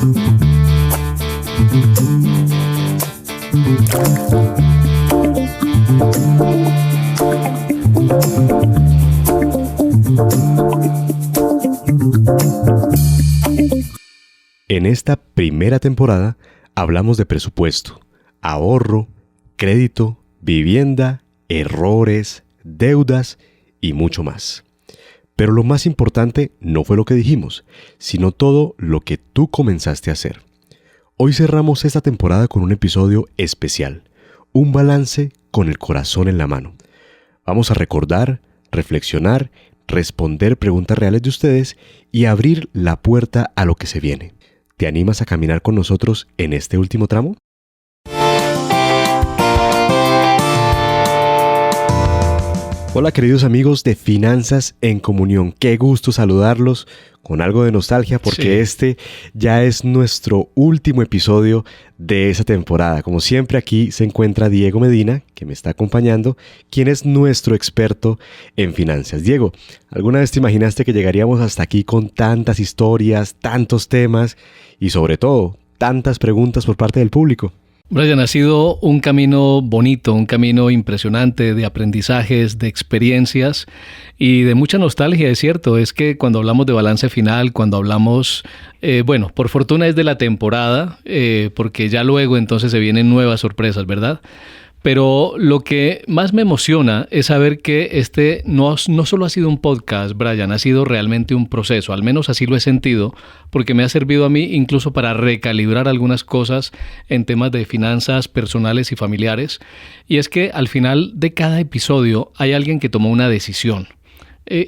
En esta primera temporada hablamos de presupuesto, ahorro, crédito, vivienda, errores, deudas y mucho más. Pero lo más importante no fue lo que dijimos, sino todo lo que tú comenzaste a hacer. Hoy cerramos esta temporada con un episodio especial, un balance con el corazón en la mano. Vamos a recordar, reflexionar, responder preguntas reales de ustedes y abrir la puerta a lo que se viene. ¿Te animas a caminar con nosotros en este último tramo? Hola queridos amigos de Finanzas en Comunión, qué gusto saludarlos con algo de nostalgia porque Este ya es nuestro último episodio de esa temporada. Como siempre aquí se encuentra Diego Medina, que me está acompañando, quien es nuestro experto en finanzas. Diego, ¿alguna vez te imaginaste que llegaríamos hasta aquí con tantas historias, tantos temas y sobre todo tantas preguntas por parte del público? Brian, ha sido un camino bonito, un camino impresionante de aprendizajes, de experiencias y de mucha nostalgia, es cierto. Es que cuando hablamos de balance final, cuando hablamos, por fortuna es de la temporada, porque ya luego entonces se vienen nuevas sorpresas, ¿verdad? Pero lo que más me emociona es saber que este no solo ha sido un podcast, Brian, ha sido realmente un proceso, al menos así lo he sentido, porque me ha servido a mí incluso para recalibrar algunas cosas en temas de finanzas personales y familiares. Y es que al final de cada episodio hay alguien que tomó una decisión.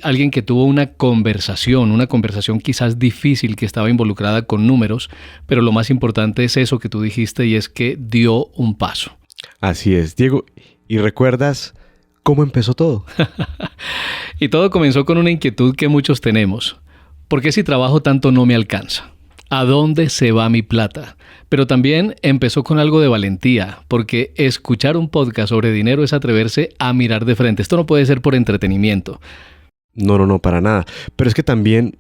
Alguien que tuvo una conversación quizás difícil que estaba involucrada con números, pero lo más importante es eso que tú dijiste y es que dio un paso. Así es, Diego. ¿Y recuerdas cómo empezó todo? Y todo comenzó con una inquietud que muchos tenemos. ¿Por qué si trabajo tanto no me alcanza? ¿A dónde se va mi plata? Pero también empezó con algo de valentía, porque escuchar un podcast sobre dinero es atreverse a mirar de frente. Esto no puede ser por entretenimiento. No, para nada. Pero es que también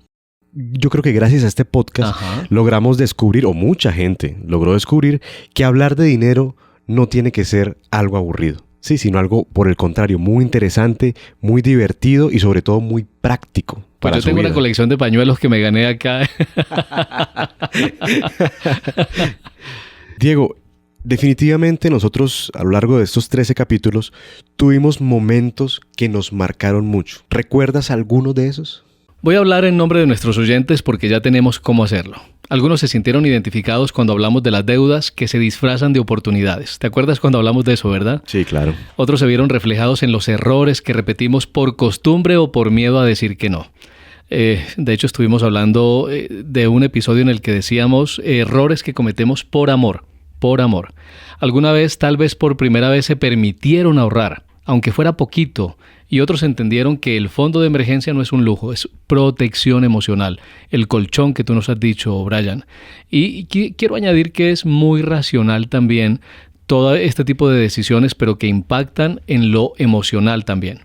yo creo que gracias a este podcast logramos descubrir, o mucha gente logró descubrir, que hablar de dinero no tiene que ser algo aburrido, sí, sino algo, por el contrario, muy interesante, muy divertido y sobre todo muy práctico. Pues yo tengo una colección de pañuelos que me gané acá. Diego, definitivamente nosotros a lo largo de estos 13 capítulos tuvimos momentos que nos marcaron mucho. ¿Recuerdas alguno de esos? Voy a hablar en nombre de nuestros oyentes porque ya tenemos cómo hacerlo. Algunos se sintieron identificados cuando hablamos de las deudas que se disfrazan de oportunidades. ¿Te acuerdas cuando hablamos de eso, verdad? Sí, claro. Otros se vieron reflejados en los errores que repetimos por costumbre o por miedo a decir que no. De hecho, estuvimos hablando de un episodio en el que decíamos errores que cometemos por amor. Por amor. Alguna vez, tal vez por primera vez, se permitieron ahorrar, aunque fuera poquito, y otros entendieron que el fondo de emergencia no es un lujo, es protección emocional, el colchón que tú nos has dicho, Brian. Y quiero añadir que es muy racional también todo este tipo de decisiones, pero que impactan en lo emocional también.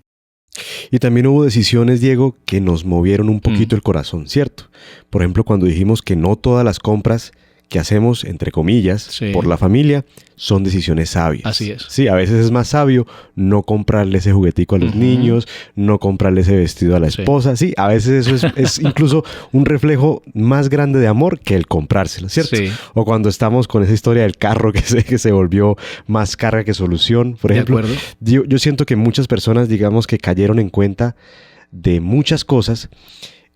Y también hubo decisiones, Diego, que nos movieron un poquito el corazón, ¿cierto? Por ejemplo, cuando dijimos que no todas las compras que hacemos, entre comillas, por la familia, son decisiones sabias. Así es. Sí, a veces es más sabio no comprarle ese juguetico a los niños, no comprarle ese vestido a la esposa. Sí, a veces eso es incluso un reflejo más grande de amor que el comprárselo, ¿cierto? Sí. O cuando estamos con esa historia del carro que se volvió más carga que solución, por ejemplo. De acuerdo. Yo siento que muchas personas, digamos, que cayeron en cuenta de muchas cosas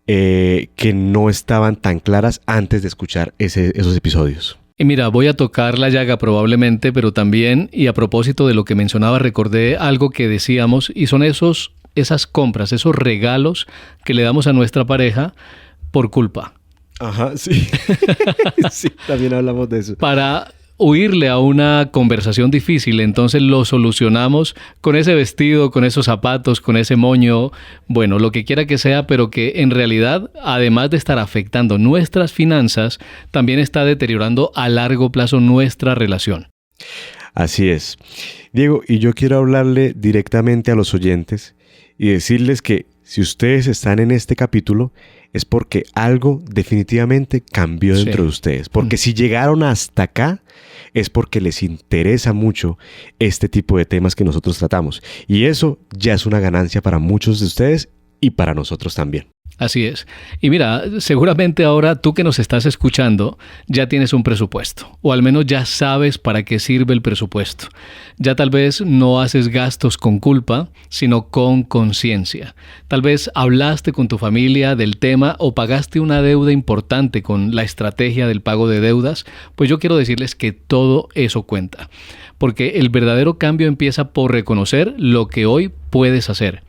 que no estaban tan claras antes de escuchar esos episodios. Y mira, voy a tocar la llaga probablemente, pero también, y a propósito de lo que mencionaba, recordé algo que decíamos, y son esas compras, esos regalos que le damos a nuestra pareja por culpa. Ajá, sí. Sí, también hablamos de eso. Para huirle a una conversación difícil, entonces lo solucionamos con ese vestido, con esos zapatos, con ese moño, bueno, lo que quiera que sea, pero que en realidad, además de estar afectando nuestras finanzas, también está deteriorando a largo plazo nuestra relación. Así es. Diego, y yo quiero hablarle directamente a los oyentes y decirles que si ustedes están en este capítulo es porque algo definitivamente cambió dentro de ustedes. Porque si llegaron hasta acá es porque les interesa mucho este tipo de temas que nosotros tratamos. Y eso ya es una ganancia para muchos de ustedes y para nosotros también. Así es. Y mira, seguramente ahora tú que nos estás escuchando ya tienes un presupuesto, o al menos ya sabes para qué sirve el presupuesto. Ya tal vez no haces gastos con culpa, sino con conciencia. Tal vez hablaste con tu familia del tema o pagaste una deuda importante con la estrategia del pago de deudas. Pues yo quiero decirles que todo eso cuenta, porque el verdadero cambio empieza por reconocer lo que hoy puedes hacer.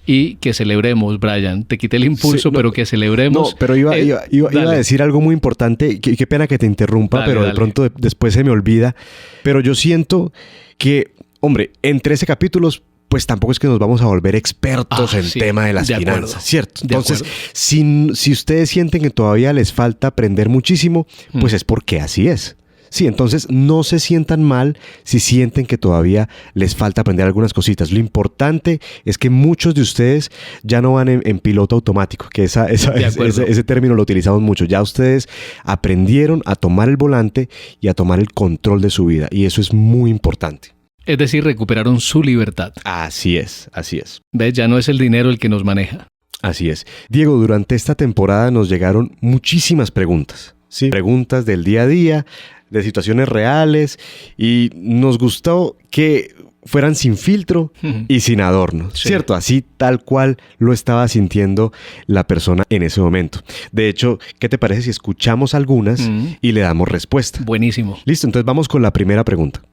Y que celebremos, Brian. Te quité el impulso, pero que celebremos. No, pero iba a decir algo muy importante. Qué pena que te interrumpa, pero de pronto después se me olvida. Pero yo siento que, hombre, en 13 capítulos, pues tampoco es que nos vamos a volver expertos en tema de las finanzas, ¿cierto? Entonces, si ustedes sienten que todavía les falta aprender muchísimo, pues es porque así es. Sí, entonces no se sientan mal si sienten que todavía les falta aprender algunas cositas. Lo importante es que muchos de ustedes ya no van en piloto automático, que ese término lo utilizamos mucho. Ya ustedes aprendieron a tomar el volante y a tomar el control de su vida, y eso es muy importante. Es decir, recuperaron su libertad. Así es, así es. ¿Ves? Ya no es el dinero el que nos maneja. Así es. Diego, durante esta temporada nos llegaron muchísimas preguntas. Sí, preguntas del día a día, de situaciones reales, y nos gustó que fueran sin filtro y sin adorno, ¿cierto? Así tal cual lo estaba sintiendo la persona en ese momento. De hecho, ¿qué te parece si escuchamos algunas y le damos respuesta? Buenísimo. Listo, entonces vamos con la primera pregunta.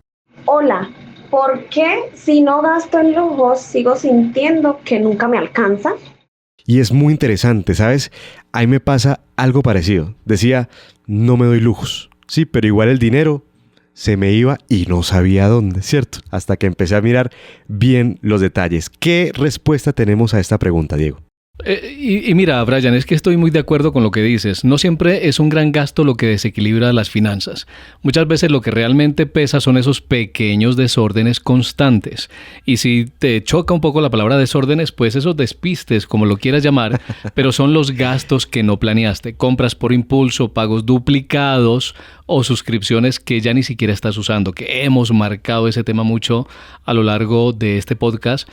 Hola, ¿por qué si no gasto en lujos sigo sintiendo que nunca me alcanza? Y es muy interesante, ¿sabes? A mí me pasa algo parecido. Decía, no me doy lujos. Sí, pero igual el dinero se me iba y no sabía dónde, ¿cierto? Hasta que empecé a mirar bien los detalles. ¿Qué respuesta tenemos a esta pregunta, Diego? Y mira, Brian, es que estoy muy de acuerdo con lo que dices. No siempre es un gran gasto lo que desequilibra las finanzas. Muchas veces lo que realmente pesa son esos pequeños desórdenes constantes. Y si te choca un poco la palabra desórdenes, pues esos despistes, como lo quieras llamar, pero son los gastos que no planeaste. Compras por impulso, pagos duplicados o suscripciones que ya ni siquiera estás usando, que hemos marcado ese tema mucho a lo largo de este podcast.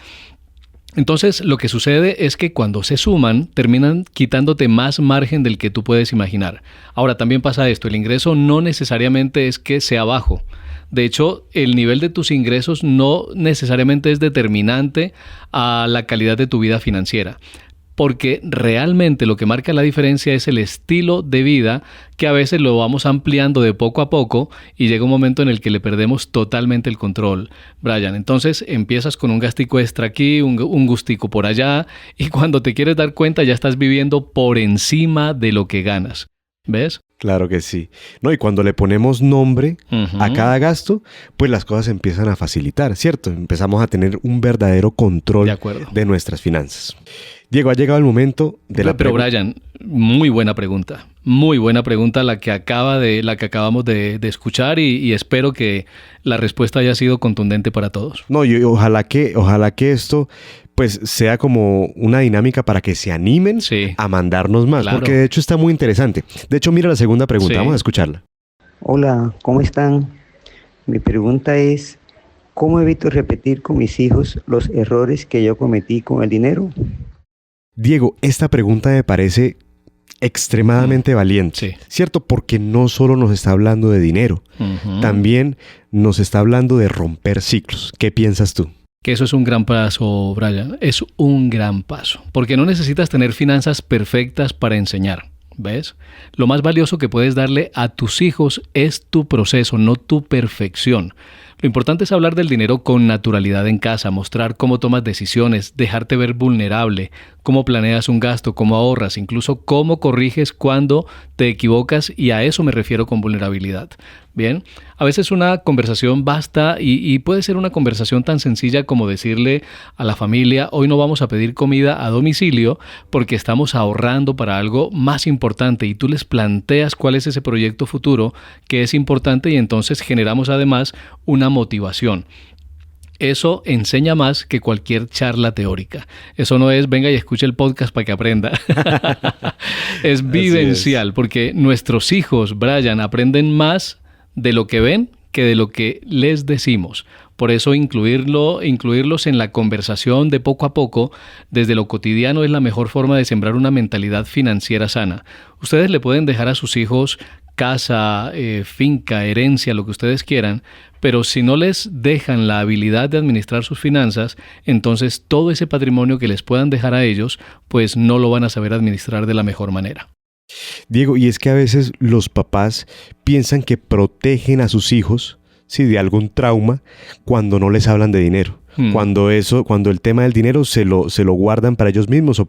Entonces, lo que sucede es que cuando se suman, terminan quitándote más margen del que tú puedes imaginar. Ahora, también pasa esto, el ingreso no necesariamente es que sea bajo. De hecho, el nivel de tus ingresos no necesariamente es determinante a la calidad de tu vida financiera. Porque realmente lo que marca la diferencia es el estilo de vida, que a veces lo vamos ampliando de poco a poco y llega un momento en el que le perdemos totalmente el control, Brian. Entonces empiezas con un gastico extra aquí, un gustico por allá, y cuando te quieres dar cuenta ya estás viviendo por encima de lo que ganas. ¿Ves? Claro que sí. No, y cuando le ponemos nombre a cada gasto, pues las cosas empiezan a facilitar, ¿cierto? Empezamos a tener un verdadero control de nuestras finanzas. Diego, ha llegado el momento de la pregunta. Pero Brian, muy buena pregunta. Muy buena pregunta la que acabamos de escuchar y espero que la respuesta haya sido contundente para todos. No, y ojalá que esto pues sea como una dinámica para que se animen a mandarnos más, porque de hecho está muy interesante. De hecho, mira la segunda pregunta, vamos a escucharla. Hola, ¿cómo están? Mi pregunta es, ¿cómo evito repetir con mis hijos los errores que yo cometí con el dinero? Diego, esta pregunta me parece extremadamente valiente, ¿cierto? Porque no solo nos está hablando de dinero, también nos está hablando de romper ciclos. ¿Qué piensas tú? Que eso es un gran paso, Brian. Es un gran paso. Porque no necesitas tener finanzas perfectas para enseñar. ¿Ves? Lo más valioso que puedes darle a tus hijos es tu proceso, no tu perfección. Lo importante es hablar del dinero con naturalidad en casa, mostrar cómo tomas decisiones, dejarte ver vulnerable, cómo planeas un gasto, cómo ahorras, incluso cómo corriges cuando te equivocas, y a eso me refiero con vulnerabilidad. Bien, a veces una conversación basta y puede ser una conversación tan sencilla como decirle a la familia: hoy no vamos a pedir comida a domicilio porque estamos ahorrando para algo más importante, y tú les planteas cuál es ese proyecto futuro que es importante, y entonces generamos además una motivación. eso enseña más que cualquier charla teórica. Eso no es venga y escuche el podcast para que aprenda. Es vivencial, porque nuestros hijos, Brian, aprenden más de lo que ven que de lo que les decimos. Por eso incluirlos en la conversación de poco a poco, desde lo cotidiano, es la mejor forma de sembrar una mentalidad financiera sana. Ustedes le pueden dejar a sus hijos casa, finca, herencia, lo que ustedes quieran, pero si no les dejan la habilidad de administrar sus finanzas, entonces todo ese patrimonio que les puedan dejar a ellos, pues no lo van a saber administrar de la mejor manera. Diego, y es que a veces los papás piensan que protegen a sus hijos, sí, de algún trauma cuando no les hablan de dinero. Cuando el tema del dinero se lo guardan para ellos mismos o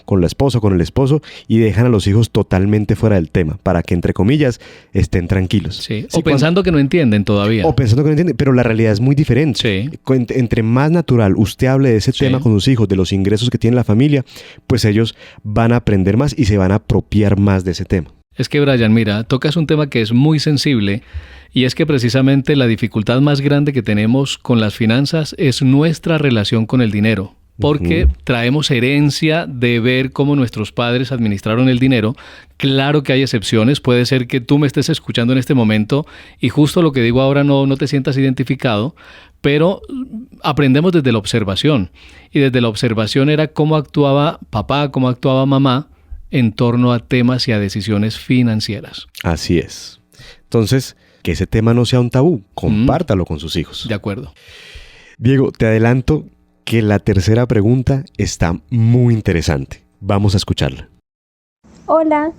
con la esposa o con el esposo y dejan a los hijos totalmente fuera del tema para que, entre comillas, estén tranquilos. Sí. O pensando que no entienden todavía. O pensando que no entienden, pero la realidad es muy diferente. Sí. Entre más natural usted hable de ese tema con sus hijos, de los ingresos que tiene la familia, pues ellos van a aprender más y se van a apropiar más de ese tema. Es que, Brian, mira, tocas un tema que es muy sensible y es que precisamente la dificultad más grande que tenemos con las finanzas es nuestra relación con el dinero. Porque traemos herencia de ver cómo nuestros padres administraron el dinero. Claro que hay excepciones. Puede ser que tú me estés escuchando en este momento y justo lo que digo ahora no te sientas identificado, pero aprendemos desde la observación. Y desde la observación era cómo actuaba papá, cómo actuaba mamá en torno a temas y a decisiones financieras. Así es. Entonces, que ese tema no sea un tabú. Compártalo con sus hijos. De acuerdo. Diego, te adelanto que la tercera pregunta está muy interesante. Vamos a escucharla. Hola,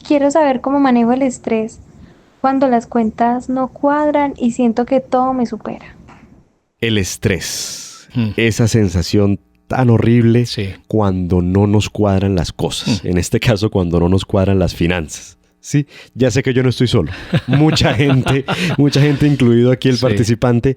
quiero saber cómo manejo el estrés cuando las cuentas no cuadran y siento que todo me supera. El estrés, esa sensación tan horrible cuando no nos cuadran las cosas. En este caso, cuando no nos cuadran las finanzas. Sí, ya sé que yo no estoy solo. Mucha gente, incluido aquí el participante,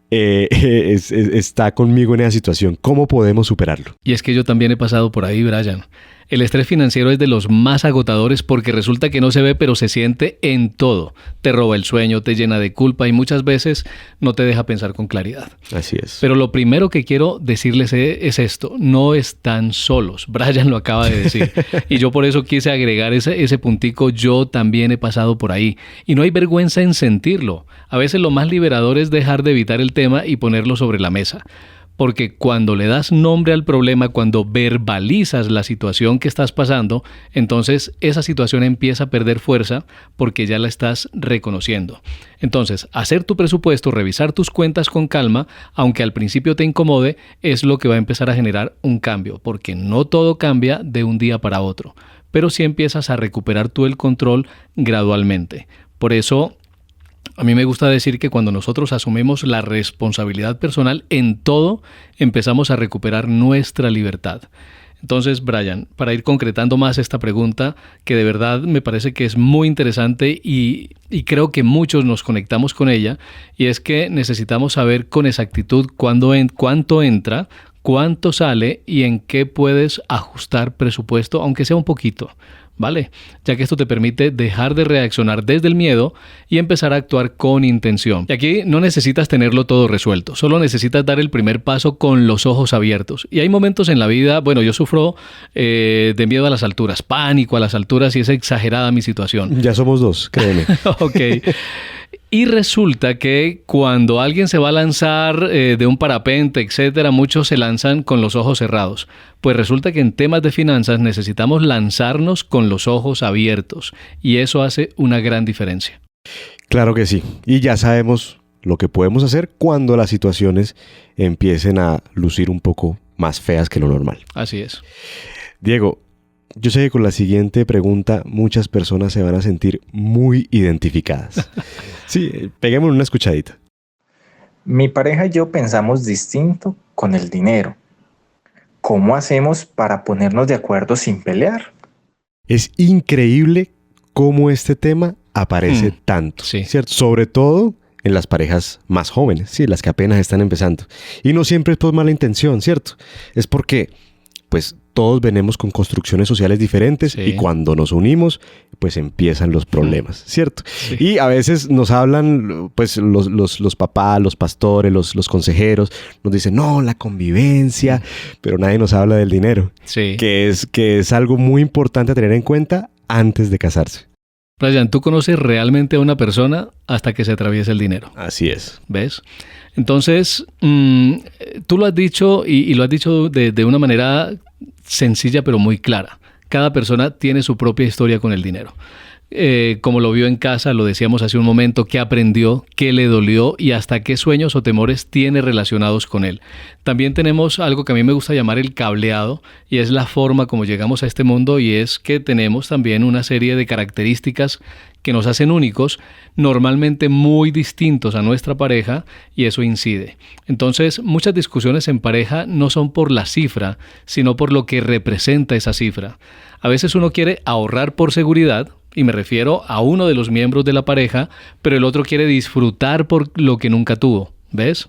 está conmigo en esa situación. ¿Cómo podemos superarlo? Y es que yo también he pasado por ahí, Brian. El estrés financiero es de los más agotadores porque resulta que no se ve, pero se siente en todo. Te roba el sueño, te llena de culpa y muchas veces no te deja pensar con claridad. Así es. Pero lo primero que quiero decirles es esto. No están solos. Brian lo acaba de decir. Y yo por eso quise agregar ese puntico. Yo también he pasado por ahí. Y no hay vergüenza en sentirlo. A veces lo más liberador es dejar de evitar el tema y ponerlo sobre la mesa. Porque cuando le das nombre al problema, cuando verbalizas la situación que estás pasando, entonces esa situación empieza a perder fuerza porque ya la estás reconociendo. Entonces, hacer tu presupuesto, revisar tus cuentas con calma, aunque al principio te incomode, es lo que va a empezar a generar un cambio, porque no todo cambia de un día para otro, pero sí empiezas a recuperar tú el control gradualmente. Por eso, a mí me gusta decir que cuando nosotros asumimos la responsabilidad personal en todo, empezamos a recuperar nuestra libertad. Entonces, Brian, para ir concretando más esta pregunta, que de verdad me parece que es muy interesante y creo que muchos nos conectamos con ella, y es que necesitamos saber con exactitud cuánto entra, cuánto sale y en qué puedes ajustar presupuesto, aunque sea un poquito. ¿Vale? Ya que esto te permite dejar de reaccionar desde el miedo y empezar a actuar con intención. Y aquí no necesitas tenerlo todo resuelto, solo necesitas dar el primer paso con los ojos abiertos. Y hay momentos en la vida, bueno, yo sufro de miedo a las alturas, pánico a las alturas y es exagerada mi situación. Ya somos dos, créeme. Ok. Y resulta que cuando alguien se va a lanzar de un parapente, etcétera, muchos se lanzan con los ojos cerrados. Pues resulta que en temas de finanzas necesitamos lanzarnos con los ojos abiertos y eso hace una gran diferencia. Claro que sí. Y ya sabemos lo que podemos hacer cuando las situaciones empiecen a lucir un poco más feas que lo normal. Así es. Diego, yo sé que con la siguiente pregunta muchas personas se van a sentir muy identificadas. Sí, peguemos una escuchadita. Mi pareja y yo pensamos distinto con el dinero. ¿Cómo hacemos para ponernos de acuerdo sin pelear? Es increíble cómo este tema aparece tanto, ¿cierto? Sobre todo en las parejas más jóvenes, sí, las que apenas están empezando. Y no siempre es por mala intención, ¿cierto? Es porque pues todos venimos con construcciones sociales diferentes Sí. y cuando nos unimos, pues empiezan los problemas, ¿cierto? Sí. Y a veces nos hablan, pues los papás, los pastores, los consejeros, nos dicen, no, la convivencia, pero nadie nos habla del dinero, Sí. que es algo muy importante a tener en cuenta antes de casarse. Brian, tú conoces realmente a una persona hasta que se atraviesa el dinero. Así es. ¿Ves? Entonces, tú lo has dicho y lo has dicho de una manera sencilla pero muy clara. Cada persona tiene su propia historia con el dinero. Como lo vio en casa, lo decíamos hace un momento, qué aprendió, qué le dolió y hasta qué sueños o temores tiene relacionados con él. También tenemos algo que a mí me gusta llamar el cableado y es la forma como llegamos a este mundo y es que tenemos también una serie de características que nos hacen únicos, normalmente muy distintos a nuestra pareja y eso incide. Entonces, muchas discusiones en pareja no son por la cifra, sino por lo que representa esa cifra. A veces uno quiere ahorrar por seguridad, y me refiero a uno de los miembros de la pareja, pero el otro quiere disfrutar por lo que nunca tuvo, ¿ves?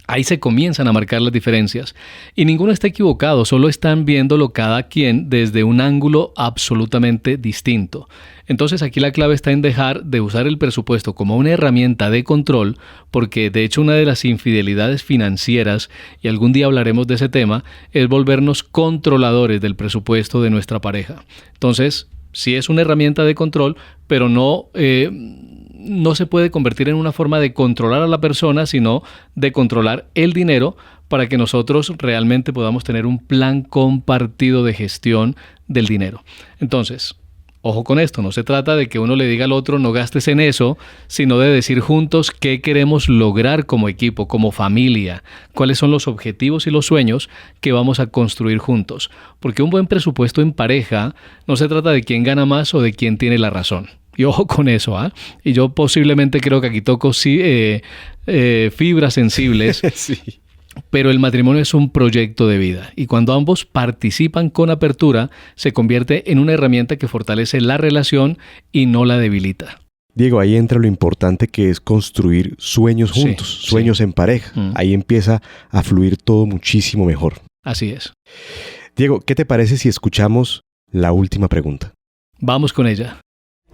Ahí se comienzan a marcar las diferencias. Y ninguno está equivocado, solo están viéndolo cada quien desde un ángulo absolutamente distinto. Entonces aquí la clave está en dejar de usar el presupuesto como una herramienta de control, porque de hecho una de las infidelidades financieras, y algún día hablaremos de ese tema, es volvernos controladores del presupuesto de nuestra pareja. Entonces, sí es una herramienta de control, pero no se puede convertir en una forma de controlar a la persona, sino de controlar el dinero para que nosotros realmente podamos tener un plan compartido de gestión del dinero. Entonces, ojo con esto, no se trata de que uno le diga al otro no gastes en eso, sino de decir juntos qué queremos lograr como equipo, como familia, cuáles son los objetivos y los sueños que vamos a construir juntos. Porque un buen presupuesto en pareja no se trata de quién gana más o de quién tiene la razón. Y ojo con eso, ¿ah? Y yo posiblemente creo que aquí toco fibras sensibles. Sí. Pero el matrimonio es un proyecto de vida y cuando ambos participan con apertura, se convierte en una herramienta que fortalece la relación y no la debilita. Diego, ahí entra lo importante que es construir sueños Sí, juntos, sueños sí. en pareja. Mm. Ahí empieza a fluir todo muchísimo mejor. Así es. Diego, ¿qué te parece si escuchamos la última pregunta? Vamos con ella.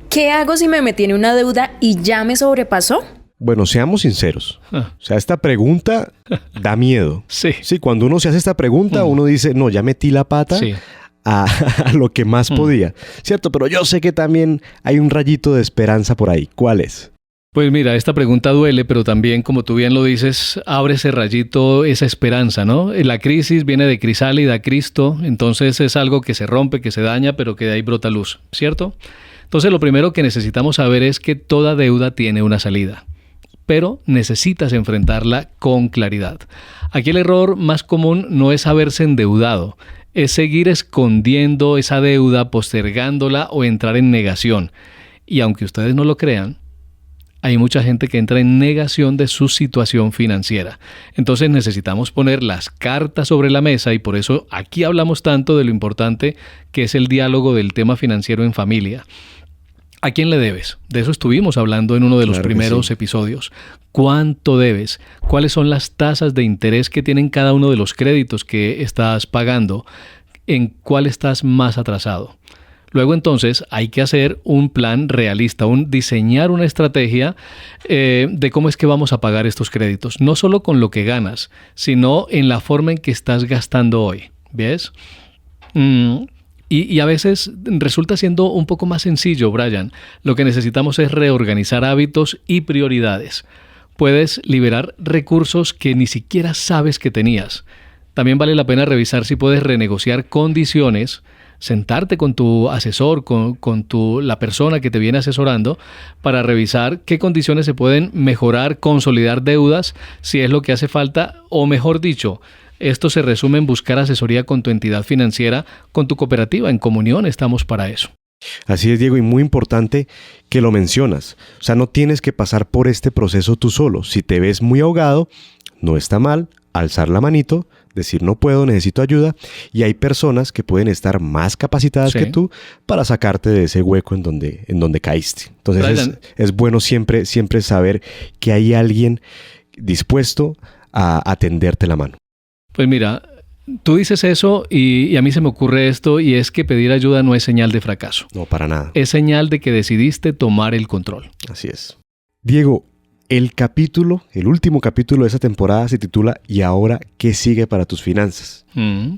¿Qué hago si me metí en una deuda y ya me sobrepasó? Bueno, seamos sinceros. Ah, O sea, esta pregunta da miedo. sí, Sí, cuando uno se hace esta pregunta, uno dice, no, ya metí la pata sí. a lo que más podía. ¿Cierto? Pero yo sé que también hay un rayito de esperanza por ahí. ¿Cuál es? Pues mira, esta pregunta duele, pero también, como tú bien lo dices, abre ese rayito, esa esperanza, ¿no? La crisis viene de crisálida, Cristo, entonces es algo que se rompe, que se daña, pero que de ahí brota luz, ¿cierto? Entonces lo primero que necesitamos saber es que toda deuda tiene una salida, pero necesitas enfrentarla con claridad. Aquí el error más común no es haberse endeudado, es seguir escondiendo esa deuda, postergándola o entrar en negación. Y aunque ustedes no lo crean, hay mucha gente que entra en negación de su situación financiera. Entonces necesitamos poner las cartas sobre la mesa y por eso aquí hablamos tanto de lo importante que es el diálogo del tema financiero en familia. ¿A quién le debes? De eso estuvimos hablando en uno de los Claro que primeros sí. episodios. ¿Cuánto debes? ¿Cuáles son las tasas de interés que tienen cada uno de los créditos que estás pagando? ¿En cuál estás más atrasado? Luego entonces hay que hacer un plan realista, diseñar una estrategia de cómo es que vamos a pagar estos créditos. No solo con lo que ganas, sino en la forma en que estás gastando hoy. ¿Ves? Y a veces resulta siendo un poco más sencillo, Brian. Lo que necesitamos es reorganizar hábitos y prioridades. Puedes liberar recursos que ni siquiera sabes que tenías. También vale la pena revisar si puedes renegociar condiciones, sentarte con tu asesor, con la persona que te viene asesorando, para revisar qué condiciones se pueden mejorar, consolidar deudas, si es lo que hace falta, o mejor dicho, esto se resume en buscar asesoría con tu entidad financiera, con tu cooperativa. En Comunión estamos para eso. Así es, Diego, y muy importante que lo mencionas. O sea, no tienes que pasar por este proceso tú solo. Si te ves muy ahogado, no está mal alzar la manito, decir no puedo, necesito ayuda, y hay personas que pueden estar más capacitadas Sí. que tú para sacarte de ese hueco en donde caíste. Entonces Brian, es bueno siempre saber que hay alguien dispuesto a tenderte la mano. Pues mira, Tú dices eso y a mí se me ocurre esto, y es que pedir ayuda no es señal de fracaso. No, para nada. Es señal de que decidiste tomar el control. Así es. Diego, el último capítulo de esa temporada se titula ¿Y ahora qué sigue para tus finanzas?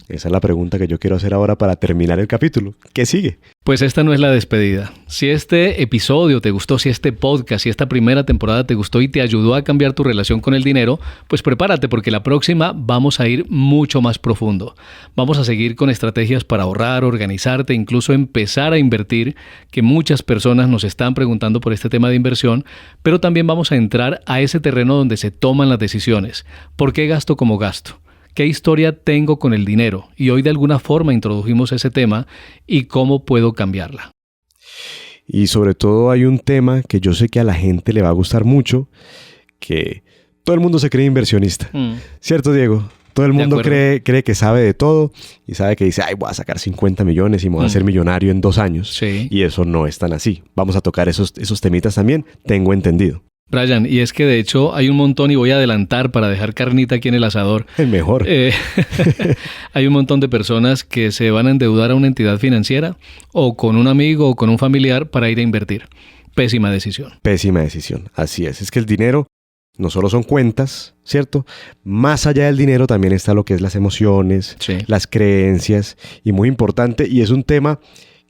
Esa es la pregunta que yo quiero hacer ahora para terminar el capítulo. ¿Qué sigue? Pues esta no es la despedida. Si este episodio te gustó, si este podcast, si esta primera temporada te gustó y te ayudó a cambiar tu relación con el dinero, pues prepárate, porque la próxima vamos a ir mucho más profundo. Vamos a seguir con estrategias para ahorrar, organizarte, incluso empezar a invertir, que muchas personas nos están preguntando por este tema de inversión, pero también vamos a entrar a ese terreno donde se toman las decisiones. ¿Por qué gasto como gasto? ¿Qué historia tengo con el dinero? Y hoy de alguna forma introdujimos ese tema y cómo puedo cambiarla. Y sobre todo hay un tema que yo sé que a la gente le va a gustar mucho, que todo el mundo se cree inversionista. ¿Cierto, Diego? Todo el mundo cree que sabe de todo y sabe que dice, ay, voy a sacar 50 millones y me voy a ser millonario en 2 años. Sí. Y eso no es tan así. Vamos a tocar esos temitas también, tengo entendido. Brian, y es que de hecho hay un montón, y voy a adelantar para dejar carnita aquí en el asador. El mejor. Hay un montón de personas que se van a endeudar a una entidad financiera o con un amigo o con un familiar para ir a invertir. Pésima decisión. Pésima decisión, así es. Es que el dinero no solo son cuentas, ¿cierto? Más allá del dinero también está lo que es las emociones, sí, las creencias, y muy importante, y es un tema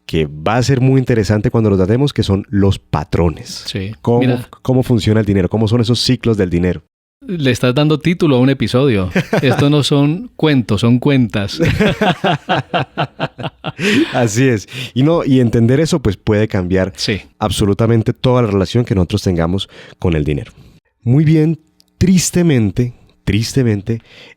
que va a ser muy interesante cuando lo tratemos, que son los patrones. Sí. ¿Cómo funciona el dinero? ¿Cómo son esos ciclos del dinero? Le estás dando título a un episodio. Esto no son cuentos, son cuentas. Así es. Y entender eso pues puede cambiar absolutamente toda la relación que nosotros tengamos con el dinero. Muy bien, tristemente,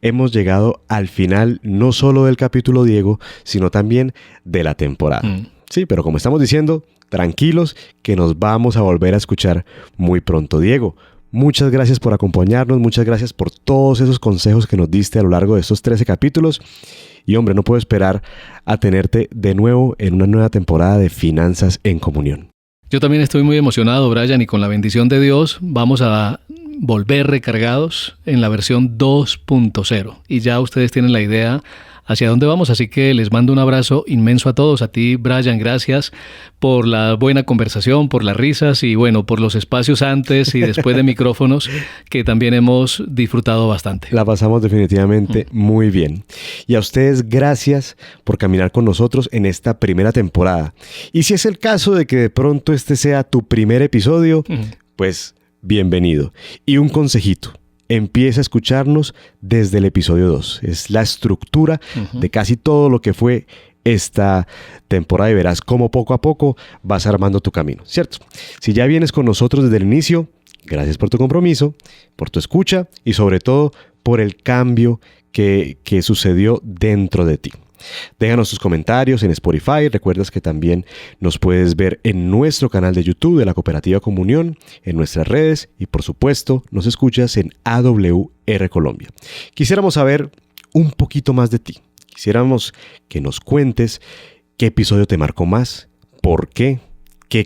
hemos llegado al final no solo del capítulo, Diego, sino también de la temporada. Sí, pero como estamos diciendo, tranquilos que nos vamos a volver a escuchar muy pronto. Diego, muchas gracias por acompañarnos, muchas gracias por todos esos consejos que nos diste a lo largo de estos 13 capítulos. Y hombre, no puedo esperar a tenerte de nuevo en una nueva temporada de Finanzas en Comunión. Yo también estoy muy emocionado, Brian, y con la bendición de Dios vamos a volver recargados en la versión 2.0. Y ya ustedes tienen la idea hacia dónde vamos, así que les mando un abrazo inmenso a todos. A ti, Brian, gracias por la buena conversación, por las risas y bueno, por los espacios antes y después de micrófonos que también hemos disfrutado bastante. La pasamos definitivamente muy bien. Y a ustedes, gracias por caminar con nosotros en esta primera temporada. Y si es el caso de que de pronto este sea tu primer episodio, pues bienvenido. Y un consejito. Empieza a escucharnos desde el episodio 2. Es la estructura de casi todo lo que fue esta temporada y verás cómo poco a poco vas armando tu camino, ¿cierto? Si ya vienes con nosotros desde el inicio, gracias por tu compromiso, por tu escucha y sobre todo por el cambio que sucedió dentro de ti. Déjanos tus comentarios en Spotify. Recuerdas que también nos puedes ver en nuestro canal de YouTube de la Cooperativa Comunión, en nuestras redes y por supuesto nos escuchas en AWR Colombia. Quisiéramos saber un poquito más de ti. Quisiéramos que nos cuentes qué episodio te marcó más, por qué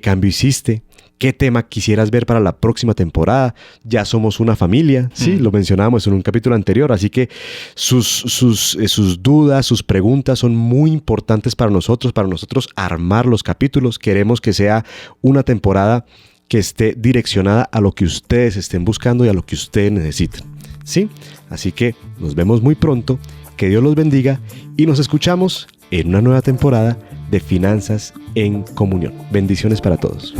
cambio hiciste, qué tema quisieras ver para la próxima temporada. Ya somos una familia, sí, lo mencionábamos en un capítulo anterior, así que sus dudas, sus preguntas son muy importantes para nosotros armar los capítulos. Queremos que sea una temporada que esté direccionada a lo que ustedes estén buscando y a lo que ustedes necesiten, ¿sí? Así que nos vemos muy pronto, que Dios los bendiga y nos escuchamos en una nueva temporada de Finanzas en Comunión. Bendiciones para todos.